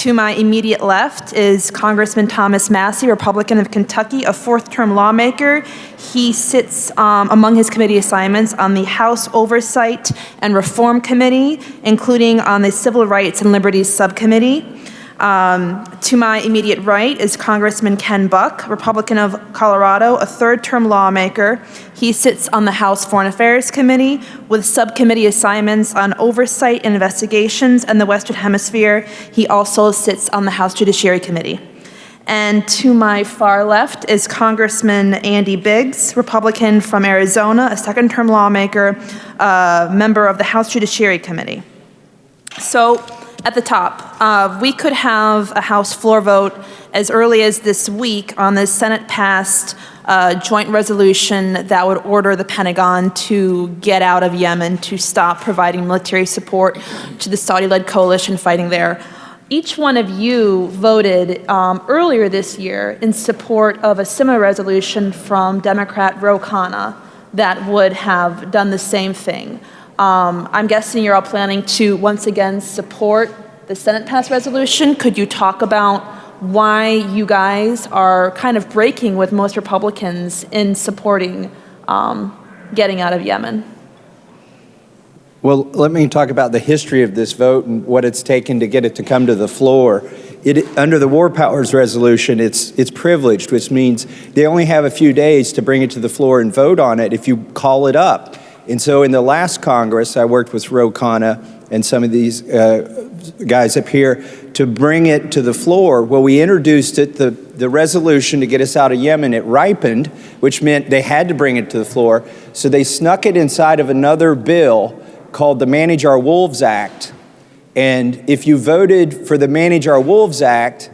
To my immediate left is Congressman Thomas Massie, Republican of Kentucky, a fourth-term lawmaker. He sits among his committee assignments on the House Oversight and Reform Committee, including on the Civil Rights and Liberties Subcommittee. To my immediate right is Congressman Ken Buck, Republican of Colorado, a third-term lawmaker. He sits on the House Foreign Affairs Committee with subcommittee assignments on oversight and investigations in the Western Hemisphere. He also sits on the House Judiciary Committee. And to my far left is Congressman Andy Biggs, Republican from Arizona, a second-term lawmaker, member of the House Judiciary Committee. So, at the top, we could have a House floor vote as early as this week on the Senate-passed joint resolution that would order the Pentagon to get out of Yemen, to stop providing military support to the Saudi-led coalition fighting there. Each one of you voted earlier this year in support of a similar resolution from Democrat Ro Khanna that would have done the same thing. I'm guessing you're all planning to once again support the Senate-passed resolution. Could you talk about why you guys are kind of breaking with most Republicans in supporting getting out of Yemen? Well, let me talk about the history of this vote and what it's taken to get it to come to the floor. Under the War Powers Resolution, it's privileged, which means they only have a few days to bring it to the floor and vote on it if you call it up. And so in the last Congress, I worked with Ro Khanna and some of these guys up here to bring it to the floor. Well, we introduced it, the resolution to get us out of Yemen. It ripened, which meant they had to bring it to the floor. So they snuck it inside of another bill called the Manage Our Wolves Act. And if you voted for the Manage Our Wolves Act,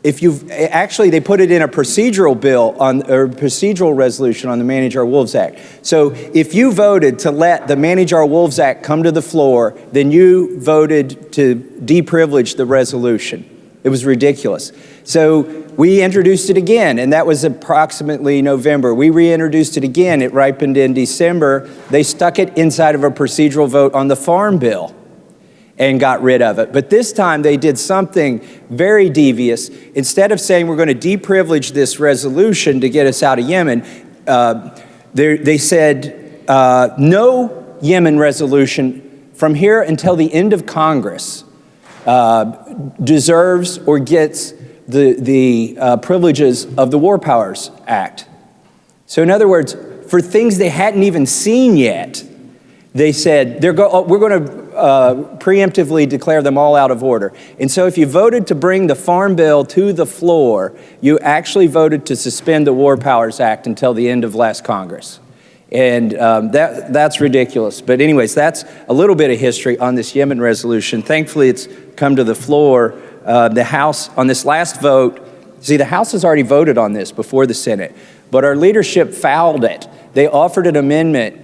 they put it in a procedural bill or procedural resolution on the Manage Our Wolves Act. So if you voted to let the Manage Our Wolves Act come to the floor, then you voted to deprivilege the resolution. It was ridiculous. So we introduced it again, and that was approximately November. We reintroduced it again. It ripened in December. They stuck it inside of a procedural vote on the Farm Bill and got rid of it. But this time they did something very devious. Instead of saying we're going to deprivilege this resolution to get us out of Yemen, they said no Yemen resolution from here until the end of Congress deserves or gets the privileges of the War Powers Act. So in other words, for things they hadn't even seen yet, they said we're going to preemptively declare them all out of order. And so if you voted to bring the Farm Bill to the floor, you actually voted to suspend the War Powers Act until the end of last Congress. And that's ridiculous. But anyways, that's a little bit of history on this Yemen resolution. Thankfully, it's come to the floor. The House, on this last vote, see, the House has already voted on this before the Senate, but our leadership fouled it. They offered an amendment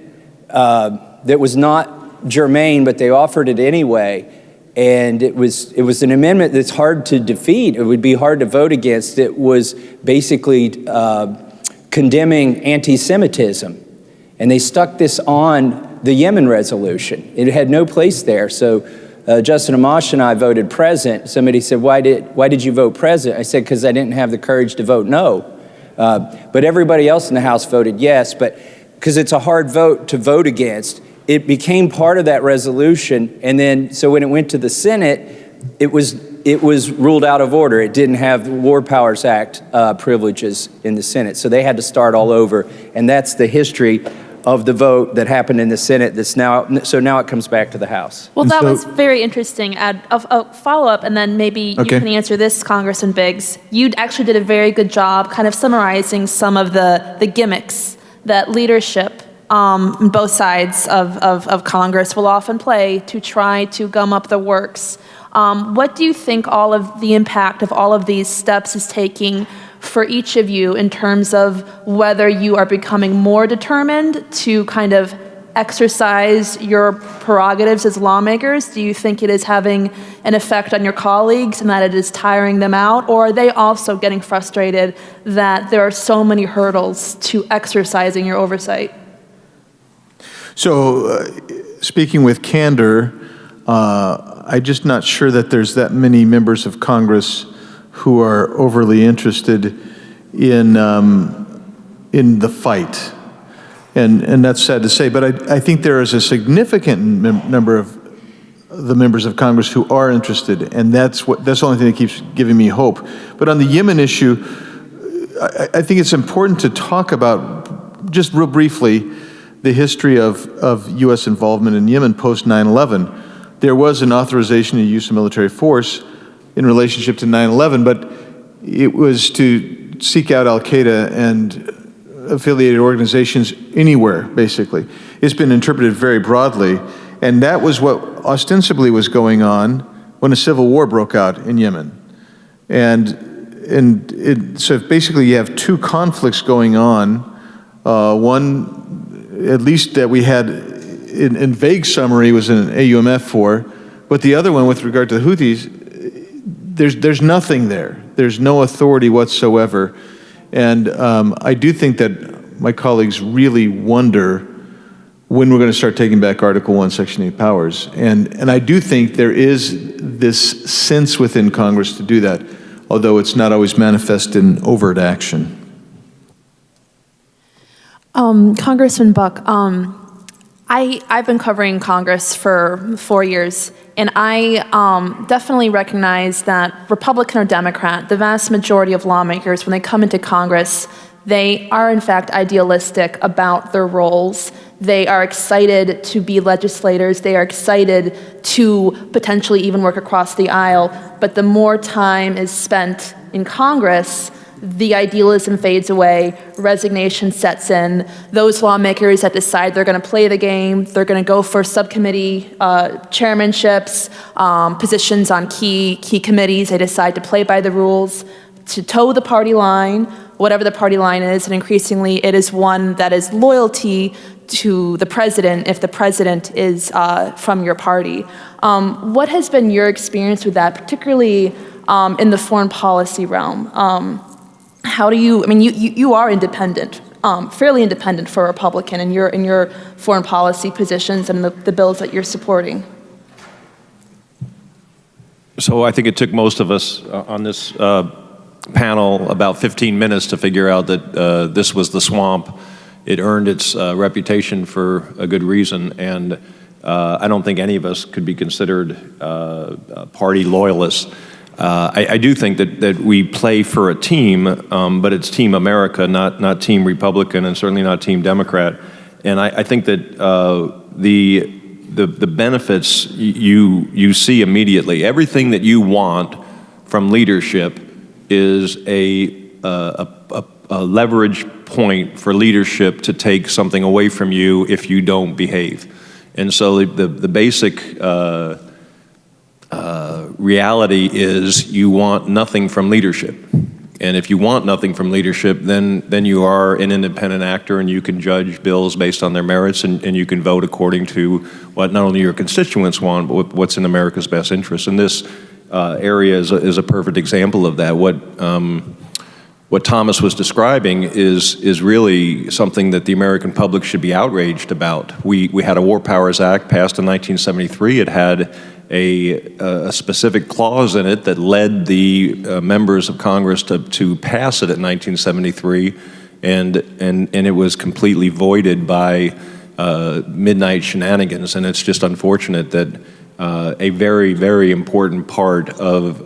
that was not germane, but they offered it anyway. And it was an amendment that's hard to defeat. It would be hard to vote against. It was basically condemning anti-Semitism. And they stuck this on the Yemen resolution. It had no place there. So Justin Amash and I voted present. Somebody said, why did you vote present? I said, because I didn't have the courage to vote no. But everybody else in the House voted yes. But because it's a hard vote to vote against, it became part of that resolution. And then, so when it went to the Senate, it was ruled out of order. It didn't have the War Powers Act privileges in the Senate. So they had to start all over. And that's the history of the vote that happened in the Senate so now it comes back to the House. Well, that was very interesting. A follow-up, and then maybe you can answer this, Congressman Biggs. You actually did a very good job kind of summarizing some of the gimmicks that leadership on both sides of Congress will often play to try to gum up the works. What do you think all of the impact of all of these steps is taking for each of you in terms of whether you are becoming more determined to kind of exercise your prerogatives as lawmakers? Do you think it is having an effect on your colleagues and that it is tiring them out? Or are they also getting frustrated that there are so many hurdles to exercising your oversight? So, speaking with candor, I'm just not sure that there's that many members of Congress who are overly interested in the fight. And that's sad to say, but I think there is a significant number of the members of Congress who are interested, and that's the only thing that keeps giving me hope. But on the Yemen issue, I think it's important to talk about, just real briefly, the history of U.S. involvement in Yemen post 9/11. There was an authorization to use of military force in relationship to 9/11, but it was to seek out al-Qaeda and affiliated organizations anywhere, basically. It's been interpreted very broadly, and that was what ostensibly was going on when a civil war broke out in Yemen. So basically you have two conflicts going on, one, at least that we had in vague summary, was an AUMF for, but the other one with regard to the Houthis, there's nothing there. There's no authority whatsoever. And I do think that my colleagues really wonder when we're going to start taking back Article 1, Section 8 powers. And I do think there is this sense within Congress to do that, although it's not always manifest in overt action. Congressman Buck, I've been covering Congress for 4 years, and I definitely recognize that Republican or Democrat, the vast majority of lawmakers, when they come into Congress, they are in fact idealistic about their roles. They are excited to be legislators. They are excited to potentially even work across the aisle. But the more time is spent in Congress, the idealism fades away, resignation sets in. Those lawmakers that decide they're going to play the game, they're going to go for subcommittee chairmanships, positions on key committees, they decide to play by the rules, to toe the party line, whatever the party line is, and increasingly it is one that is loyalty to the president if the president is from your party. What has been your experience with that, particularly in the foreign policy realm? How do you, I mean, you are independent, fairly independent for a Republican in your foreign policy positions and the bills that you're supporting. So I think it took most of us on this panel about 15 minutes to figure out that this was the swamp. It earned its reputation for a good reason, and I don't think any of us could be considered party loyalists. I do think that we play for a team, but it's Team America, not Team Republican, and certainly not Team Democrat. And I think that the benefits you see immediately. Everything that you want from leadership is a leverage point for leadership to take something away from you if you don't behave. And so the basic reality is you want nothing from leadership. And if you want nothing from leadership, then you are an independent actor, and you can judge bills based on their merits, and you can vote according to what not only your constituents want, but what's in America's best interest. And this area is a perfect example of that. What Thomas was describing is really something that the American public should be outraged about. We had a War Powers Act passed in 1973. It had a specific clause in it that led the members of Congress to pass it in 1973, and it was completely voided by midnight shenanigans. And it's just unfortunate that a very, very important part of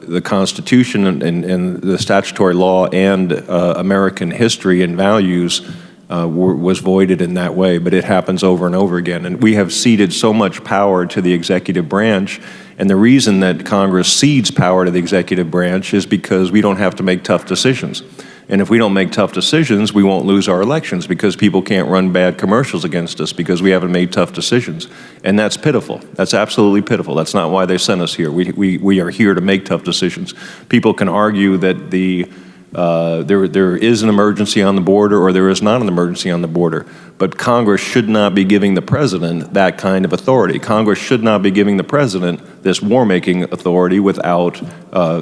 the Constitution and the statutory law and American history and values was voided in that way, but it happens over and over again. And we have ceded so much power to the executive branch, and the reason that Congress cedes power to the executive branch is because we don't have to make tough decisions. And if we don't make tough decisions, we won't lose our elections, because people can't run bad commercials against us because we haven't made tough decisions. And that's pitiful. That's absolutely pitiful. That's not why they sent us here. We are here to make tough decisions. People can argue that there is an emergency on the border or there is not an emergency on the border, but Congress should not be giving the president that kind of authority. Congress should not be giving the president this war-making authority without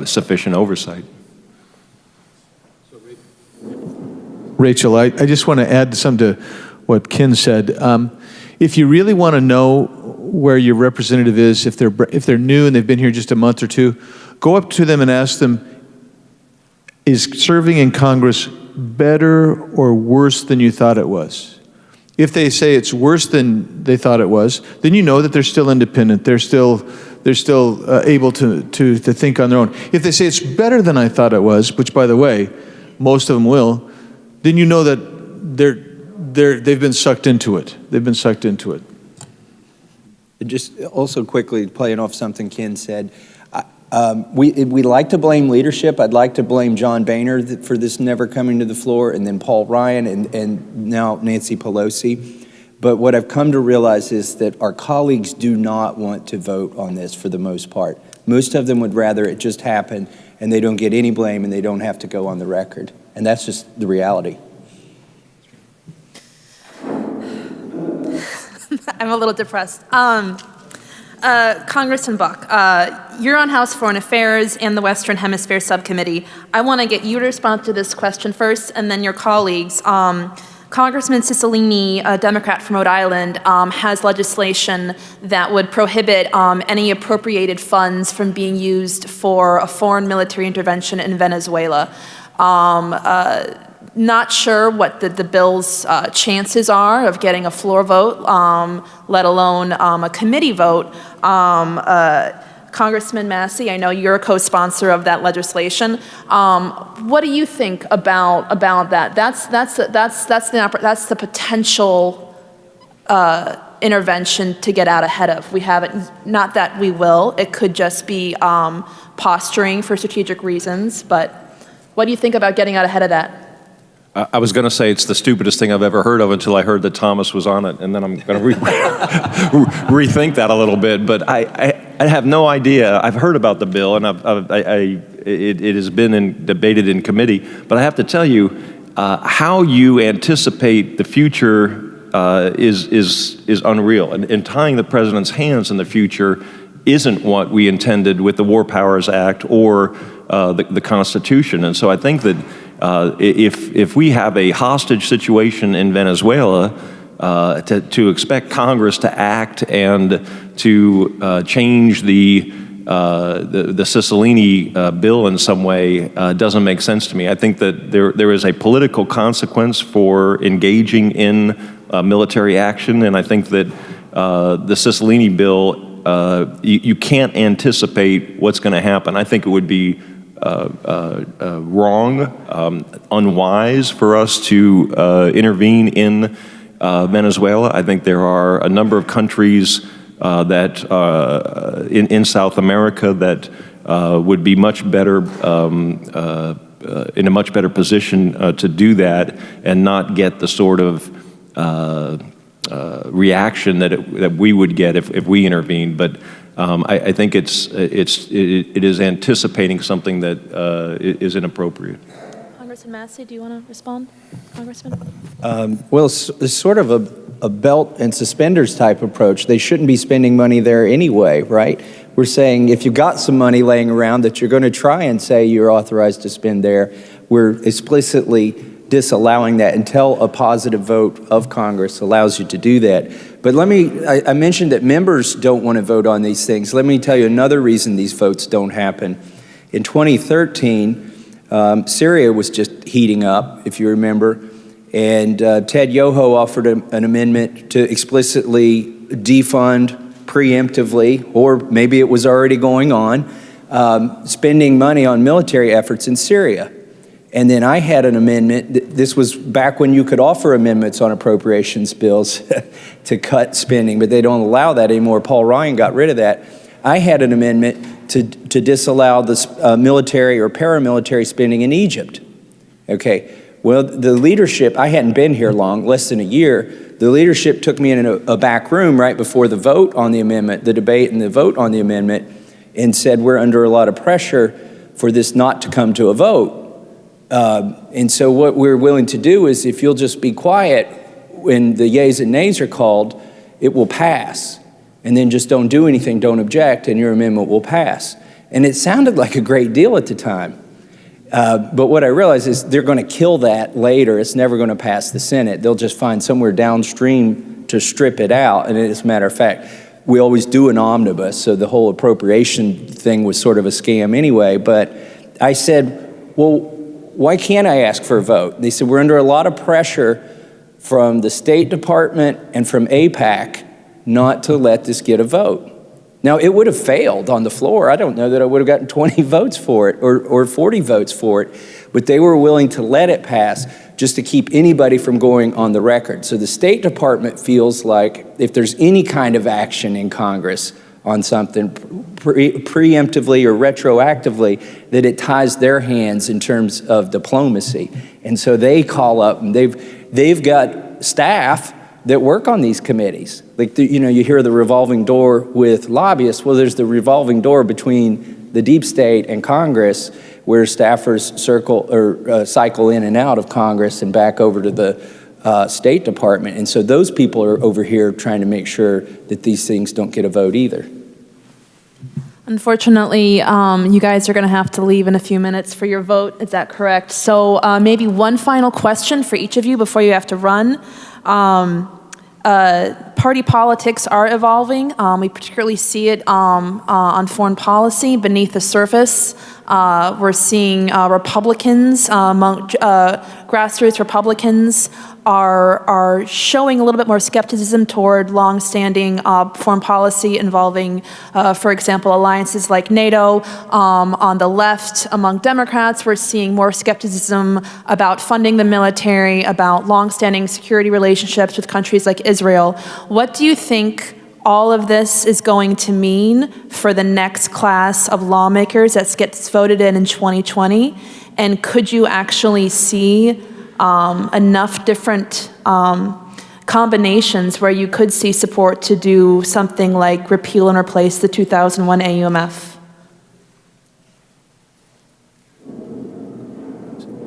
sufficient oversight. Rachel, I just want to add something to what Ken said. If you really want to know where your representative is, if they're new and they've been here just a month or two, go up to them and ask them, is serving in Congress better or worse than you thought it was? If they say it's worse than they thought it was, then you know that they're still independent. They're still able to think on their own. If they say it's better than I thought it was, which by the way, most of them will, then you know that they've been sucked into it. They've been sucked into it. Just also quickly playing off something Ken said, we like to blame leadership. I'd like to blame John Boehner for this never coming to the floor, and then Paul Ryan, and now Nancy Pelosi. But what I've come to realize is that our colleagues do not want to vote on this for the most part. Most of them would rather it just happen and they don't get any blame and they don't have to go on the record. And that's just the reality. I'm a little depressed. Congressman Buck, you're on House Foreign Affairs and the Western Hemisphere Subcommittee. I want to get you to respond to this question first, and then your colleagues. Congressman Cicilline, a Democrat from Rhode Island, has legislation that would prohibit any appropriated funds from being used for a foreign military intervention in Venezuela. Not sure what the bill's chances are of getting a floor vote, let alone a committee vote. Congressman Massie, I know you're a co-sponsor of that legislation. What do you think about that? That's the potential intervention to get out ahead of. We haven't, not that we will. It could just be posturing for strategic reasons. But what do you think about getting out ahead of that? I was going to say it's the stupidest thing I've ever heard of until I heard that Thomas was on it, and then I'm going to rethink that a little bit. But I have no idea. I've heard about the bill, and it has been debated in committee. But I have to tell you, how you anticipate the future is unreal, and tying the president's hands in the future isn't what we intended with the War Powers Act or the Constitution. And so I think that if we have a hostage situation in Venezuela, to expect Congress to act and to change the Cicilline bill in some way doesn't make sense to me. I think that there is a political consequence for engaging in military action, and I think that the Cicilline bill, you can't anticipate what's going to happen. I think it would be wrong, unwise for us to intervene in Venezuela. I think there are a number of countries that in South America that would be much better in a much better position to do that and not get the sort of reaction that we would get if we intervened. But I think it is anticipating something that is inappropriate. Congressman Massie, do you want to respond, Congressman? Well, it's sort of a belt and suspenders type approach. They shouldn't be spending money there anyway, right? We're saying if you've got some money laying around that you're going to try and say you're authorized to spend there, we're explicitly disallowing that until a positive vote of Congress allows you to do that. But I mentioned that members don't want to vote on these things. Let me tell you another reason these votes don't happen. In 2013, Syria was just heating up, if you remember, and Ted Yoho offered an amendment to explicitly defund preemptively, or maybe it was already going on, spending money on military efforts in Syria. And then I had an amendment. This was back when you could offer amendments on appropriations bills to cut spending, but they don't allow that anymore. Paul Ryan got rid of that. I had an amendment to disallow this military or paramilitary spending in Egypt. Okay, well, the leadership, I hadn't been here long, less than a year. The leadership took me in a back room right before the vote on the amendment, the debate and the vote on the amendment, and said we're under a lot of pressure for this not to come to a vote. And so what we're willing to do is if you'll just be quiet when the yeas and nays are called, it will pass. And then just don't do anything, don't object, and your amendment will pass. And it sounded like a great deal at the time. But what I realized is they're going to kill that later. It's never going to pass the Senate. They'll just find somewhere downstream to strip it out. And as a matter of fact, we always do an omnibus, so the whole appropriation thing was sort of a scam anyway. But I said, well, why can't I ask for a vote? They said, we're under a lot of pressure from the State Department and from AIPAC not to let this get a vote. Now, it would have failed on the floor. I don't know that I would have gotten 20 votes for it or 40 votes for it, but they were willing to let it pass just to keep anybody from going on the record. So the State Department feels like if there's any kind of action in Congress on something preemptively or retroactively, that it ties their hands in terms of diplomacy. And so they call up, and they've got staff that work on these committees. Like, you hear the revolving door with lobbyists. Well, there's the revolving door between the deep state and Congress, where staffers cycle in and out of Congress and back over to the State Department. And so those people are over here trying to make sure that these things don't get a vote either. Unfortunately, you guys are going to have to leave in a few minutes for your vote. Is that correct? So maybe one final question for each of you before you have to run. Party politics are evolving. We particularly see it on foreign policy beneath the surface. We're seeing Republicans, grassroots Republicans, are showing a little bit more skepticism toward long-standing foreign policy involving, for example, alliances like NATO. On the left, among Democrats, we're seeing more skepticism about funding the military, about long-standing security relationships with countries like Israel. What do you think all of this is going to mean for the next class of lawmakers that gets voted in 2020? And could you actually see enough different combinations where you could see support to do something like repeal and replace the 2001 AUMF?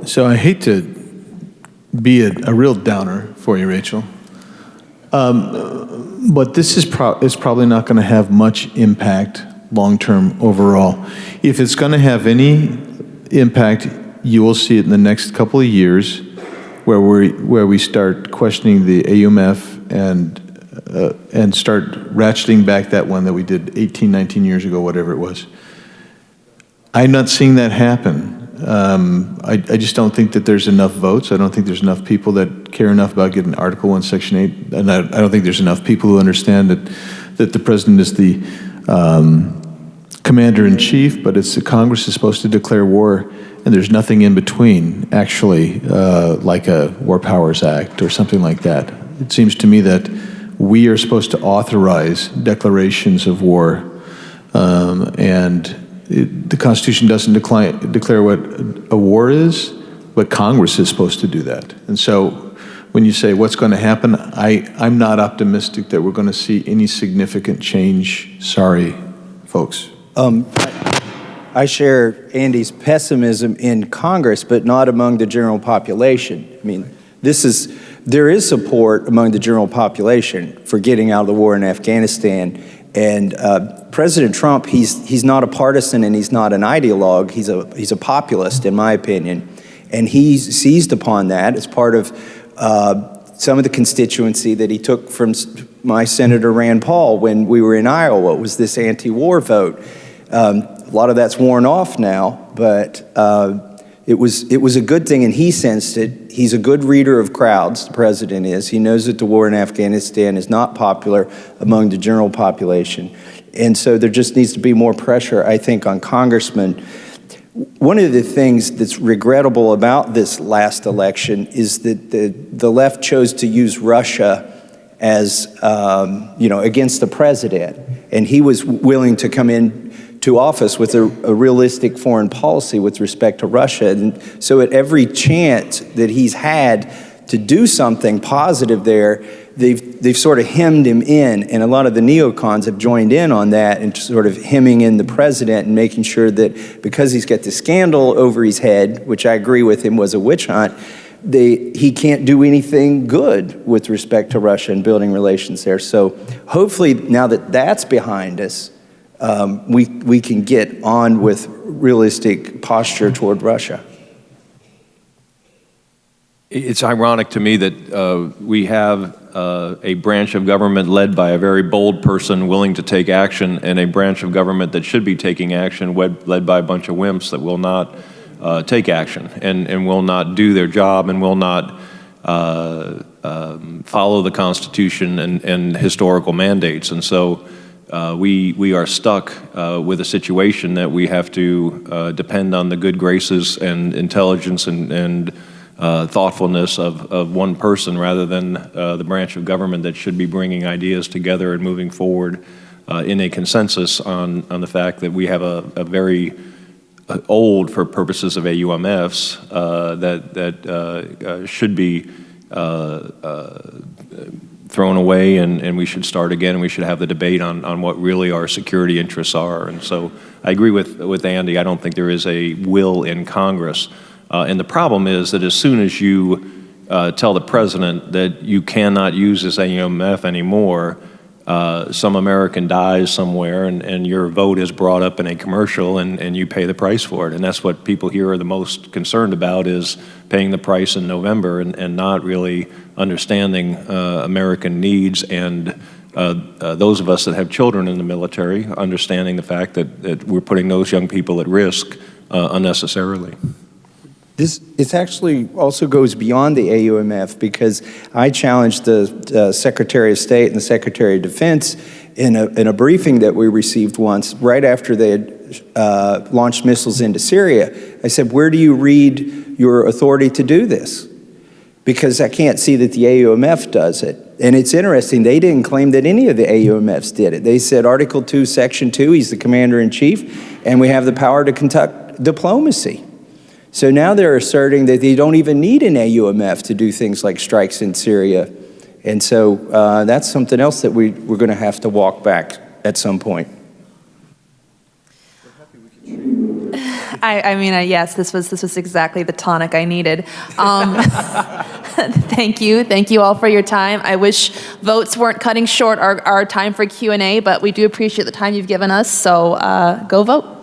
So I hate to be a real downer for you, Rachel. But this is probably not going to have much impact long-term overall. If it's going to have any impact, you will see it in the next couple of years, where we start questioning the AUMF and start ratcheting back that one that we did 18, 19 years ago, whatever it was. I'm not seeing that happen. I just don't think that there's enough votes. I don't think there's enough people that care enough about getting Article 1, Section 8. And I don't think there's enough people who understand that the president is the commander-in-chief, but the Congress is supposed to declare war, and there's nothing in between, actually, like a War Powers Act or something like that. It seems to me that we are supposed to authorize declarations of war, the Constitution doesn't declare what a war is, but Congress is supposed to do that. And so when you say what's going to happen, I'm not optimistic that we're going to see any significant change. Sorry, folks. I share Andy's pessimism in Congress, but not among the general population. I mean, there is support among the general population for getting out of the war in Afghanistan. And President Trump, he's not a partisan and he's not an ideologue. He's a populist, in my opinion. And he's seized upon that as part of some of the constituency that he took from my Senator Rand Paul when we were in Iowa. It was this anti-war vote. A lot of that's worn off now, but it was a good thing, and he sensed it. He's a good reader of crowds, the president is. He knows that the war in Afghanistan is not popular among the general population. And so there just needs to be more pressure, I think, on congressmen. One of the things that's regrettable about this last election is that the left chose to use Russia as, against the president. And he was willing to come in to office with a realistic foreign policy with respect to Russia. And so at every chance that he's had to do something positive there, they've sort of hemmed him in, and a lot of the neocons have joined in on that and sort of hemming in the president and making sure that because he's got the scandal over his head, which I agree with him was a witch hunt, he can't do anything good with respect to Russia and building relations there. So hopefully now that that's behind us, we can get on with realistic posture toward Russia. It's ironic to me that we have a branch of government led by a very bold person willing to take action, and a branch of government that should be taking action led by a bunch of wimps that will not take action and will not do their job and will not follow the Constitution and historical mandates. And so we are stuck with a situation that we have to depend on the good graces and intelligence and thoughtfulness of one person rather than the branch of government that should be bringing ideas together and moving forward in a consensus on the fact that we have a very old, for purposes of AUMFs, that should be thrown away, and we should start again, and we should have the debate on what really our security interests are. And so I agree with Andy. I don't think there is a will in Congress. And the problem is that as soon as you tell the president that you cannot use this AUMF anymore, some American dies somewhere and your vote is brought up in a commercial and you pay the price for it. And that's what people here are the most concerned about, is paying the price in November and not really understanding American needs and those of us that have children in the military, understanding the fact that we're putting those young people at risk unnecessarily. This actually also goes beyond the AUMF, because I challenged the Secretary of State and the Secretary of Defense in a briefing that we received once, right after they had launched missiles into Syria. I said, where do you read your authority to do this? Because I can't see that the AUMF does it. And it's interesting, they didn't claim that any of the AUMFs did it. They said Article 2, Section 2, he's the Commander-in-Chief, and we have the power to conduct diplomacy. So now they're asserting that they don't even need an AUMF to do things like strikes in Syria. And so that's something else that we're going to have to walk back at some point. I mean, yes, this was exactly the tonic I needed. Thank you all for your time. I wish votes weren't cutting short our time for Q&A, but we do appreciate the time you've given us, so go vote.